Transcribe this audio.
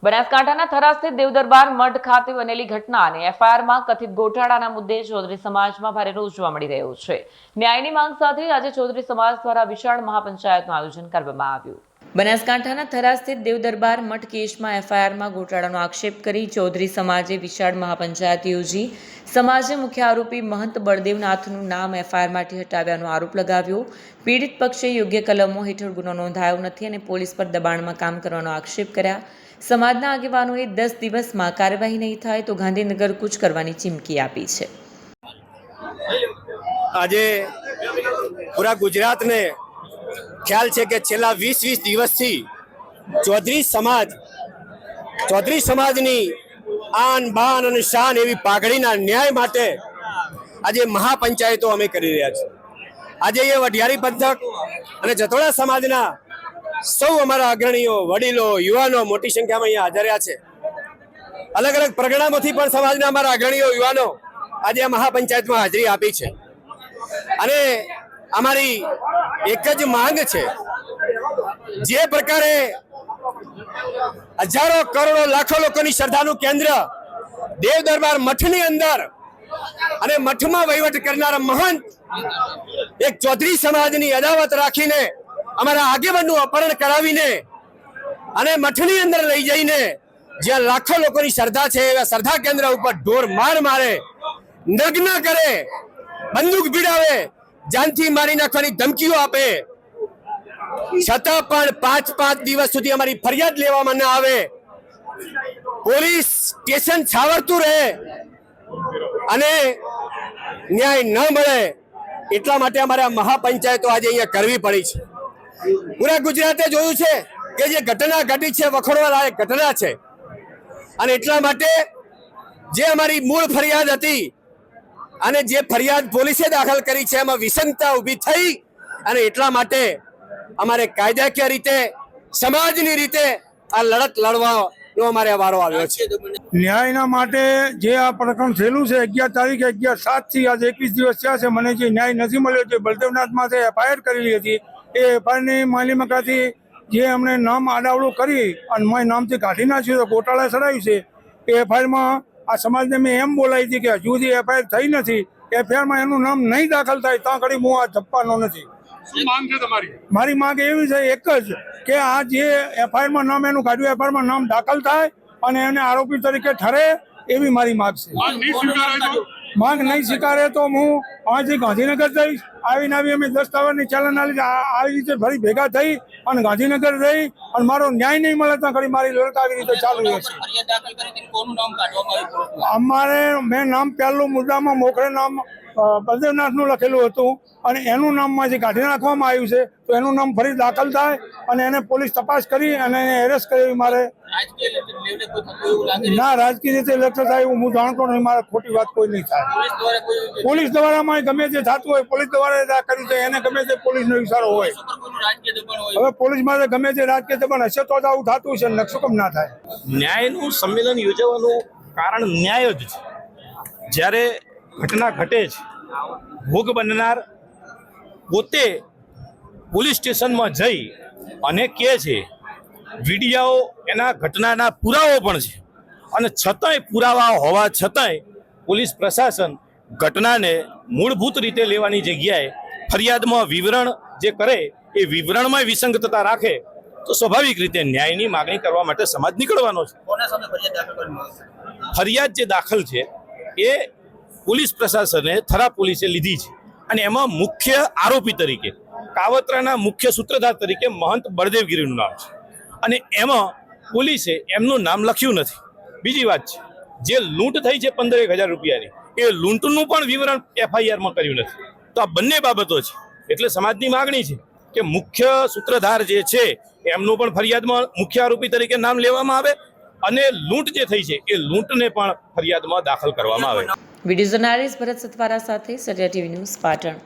બનાસકાંઠાના થરા સ્થિત દેવદરબાર મઠ ખાતે બનેલી ઘટના અને એફઆઈઆરમાં કથિત ગોટાળાના મુદ્દે ચૌધરી સમાજમાં ભારે રોષ જોવા મળી રહ્યો છે। ન્યાયની માંગ સાથે આજે ચૌધરી સમાજ દ્વારા વિશાળ મહાપંચાયતનું આયોજન કરવામાં આવ્યું। બનાસકાંઠાના થરા સ્થિત દેવદરબાર મઠ કેસમાં એફઆઈઆરમાં ગોટાળાનો આક્ષેપ કરી ચૌધરી સમાજે વિશાળ મહાપંચાયત યોજી સમાજે મુખ્ય આરોપી મહંત બળદેવનાથનું નામ એફઆઈઆરમાંથી હટાવ્યાનો આરોપ લગાવ્યો। પીડિત પક્ષે યોગ્ય કલમો હેઠળ ગુનો નોંધાયો નથી અને પોલીસ પર દબાણમાં કામ કરવાનો આક્ષેપ કર્યા। સમાજના આગેવાનોએ 10 દિવસમાં કાર્યવાહી નહીં થાય તો ગાંધીનગર કૂચ કરવાની ચીમકી આપી છે। આજે પૂરા ગુજરાતને ખ્યાલ છે કે છેલ્લા 20 દિવસથી ચૌધરી સમાજની આન બાન અને શાન એવી પાઘડીના ન્યાય માટે આજે મહાપંચાયતો અમે કરી રહ્યા છીએ। આજે એ વઢિયારી પંથક અને જતોડા સમાજના સૌ અમારા અગ્રણીઓ, વડીલો, યુવાનો મોટી સંખ્યામાં અહીંયા હાજર રહ્યા છે। અલગ અલગ પરગણામાંથી પણ સમાજના અમારા અગ્રણીઓ, યુવાનો આજે આ મહાપંચાયતમાં હાજરી આપી છે અને અમારી એક જ માંગ છે, જે પ્રકારે હજારો કરોડો લાખો લોકોની શ્રદ્ધાનું કેન્દ્ર દેવ દરબાર મઠની અંદર અને મઠમાં વહીવટ કરનારા મહંત એક ચૌધરી સમાજની અદાવત રાખીને અમારા આગેવાનનું અપહરણ કરાવીને અને મઠની અંદર લઈ જઈને જ્યાં લાખો લોકોની શ્રદ્ધા છે એવા શ્રદ્ધા કેન્દ્ર ઉપર ઢોર માર મારે, નગ્ન કરે, બંદૂક ભીડાવે, જાનથી મારી નાખવાની ધમકીઓ આપે, છતાં પણ 5 દિવસ સુધી અમારી ફરિયાદ લેવામાં ન આવે, પોલીસ સ્ટેશન છાવરતું રહે અને ન્યાય ન મળે, એટલા માટે અમારે આ મહાપંચાયતો આજે અહીંયા કરવી પડી છે। પૂરા ગુજરાતે જોયું છે કે જે ઘટના ઘટી છે વખોડવા લાયક ઘટના છે અને એટલા માટે જે અમારી મૂળ ફરિયાદ હતી અને જે ફરિયાદ પોલીસે દાખલ કરી છે એમાં વિસંગતતા ઊભી થઈ અને એટલા માટે અમારે કાયદાકીય રીતે, સમાજની રીતે આ લડત લડવાનો અમારે વારો આવ્યો છે। ન્યાયના માટે જે આ પ્રકરણ થયેલું છે 11 તારીખે 11/7 થી આજે 21 દિવસ થયા છે, મને જે ન્યાય નથી મળ્યો, જે બળદેવનાથ માથે એફઆઈઆર કરેલી હતી એ એફઆઈઆરની માલિમકાથી જે અમને નામ આડાવડું કરી અને મેં નામથી કાઢી નાખ્યું, તો ગોટાળા ચડાવ્યું છે। એ એફઆઈઆરમાં આ સમાજને મેં એમ બોલાવી હતી કે હજુ સુધી એફઆઈઆર થઈ નથી, એફઆઈઆરમાં એનું નામ નહીં દાખલ થાય ત્યાં ઘડી હું આ જપવાનો નથી। મારી માંગ એવી છે એક જ કે આ જે એફઆઈઆરમાં નામ એનું કાઢ્યું, એફઆઈઆરમાં નામ દાખલ થાય અને એને આરોપી તરીકે ઠરે એવી મારી માંગ છે। માંગ નહીં સ્વીકારે તો હું અહીંથી ગાંધીનગર જઈશ, આવીને અમે દસ્તાવેજની ચાલન આવી રીતે ફરી ભેગા થઈ અને ગાંધીનગર જઈ અને મારો ન્યાય નહીં મળે ત્યાં ઘડી મારી લડત આવી રીતે ચાલુ રહેશે। અમારે મેં નામ પહેલું મુદ્દામાં મોખરે નામ બળદેવનાથનું લખેલું હતું અને એનું નામમાંથી કાઢી નાખવામાં આવ્યું છે, તો એનું નામ ફરી દાખલ થાય અને એને પોલીસ તપાસ કરી અને એને એરેસ્ટ કરી મારે ના રાજકીય રીતે લક્ષ્ય થાય એવું હું જાણતો નહીં, મારે ખોટી વાત કોઈ નહીં થાય। પોલીસ દ્વારામાં ગમે તે થતું હોય, પોલીસ દ્વારા કર્યું છે એને ગમે તે પોલીસનો ઇશારો હોય, હવે પોલીસમાં ગમે તે રાજકીય દબાણ હશે તો આવું થતું છે, નકશો કેમ ના થાય? ન્યાયનું સંમેલન યોજવાનું કારણ ન્યાય જ છે। જ્યારે ઘટના ઘટે છે, ભોગ બનનાર પોતે પોલીસ સ્ટેશનમાં જઈ અને કહે છે, વિડીયો એના ઘટનાના પુરાવો પણ છે અને છતાંય પુરાવા હોવા છતાંય પોલીસ પ્રશાસન ઘટનાને મૂળભૂત રીતે લેવાની જગ્યાએ ફરિયાદમાં વિવરણ જે કરે એ વિવરણમાં વિસંગતતા રાખે તો સ્વાભાવિક રીતે ન્યાયની માગણી કરવા માટે સમાજ નીકળવાનો છે। ફરિયાદ જે દાખલ છે એ પોલીસ પ્રશાસને થરા પોલીસે લીધી છે અને એમાં મુખ્ય આરોપી તરીકે કાવતરાના મુખ્ય સૂત્રધાર તરીકે મહંત બળદેવગીરીનું નામ છે અને એમાં પોલીસે એમનું નામ લખ્યું નથી। બીજી વાત છે, જે લૂંટ થઈ છે 15,000 રૂપિયાની, એ લૂંટનું પણ વિવરણ એફઆઈઆરમાં કર્યું નથી। તો આ બંને બાબતો છે, એટલે સમાજની માગણી છે કે મુખ્ય સૂત્રધાર જે છે એમનું પણ ફરિયાદમાં મુખ્ય આરોપી તરીકે નામ લેવામાં આવે અને લૂંટ જે થઈ છે એ લૂંટને પણ ફરિયાદમાં દાખલ કરવામાં આવે। વિડીયો જર્નાલિસ્ટ ભરત સતવારા સાથે સત્યા ટીવી ન્યૂઝ પાટણ।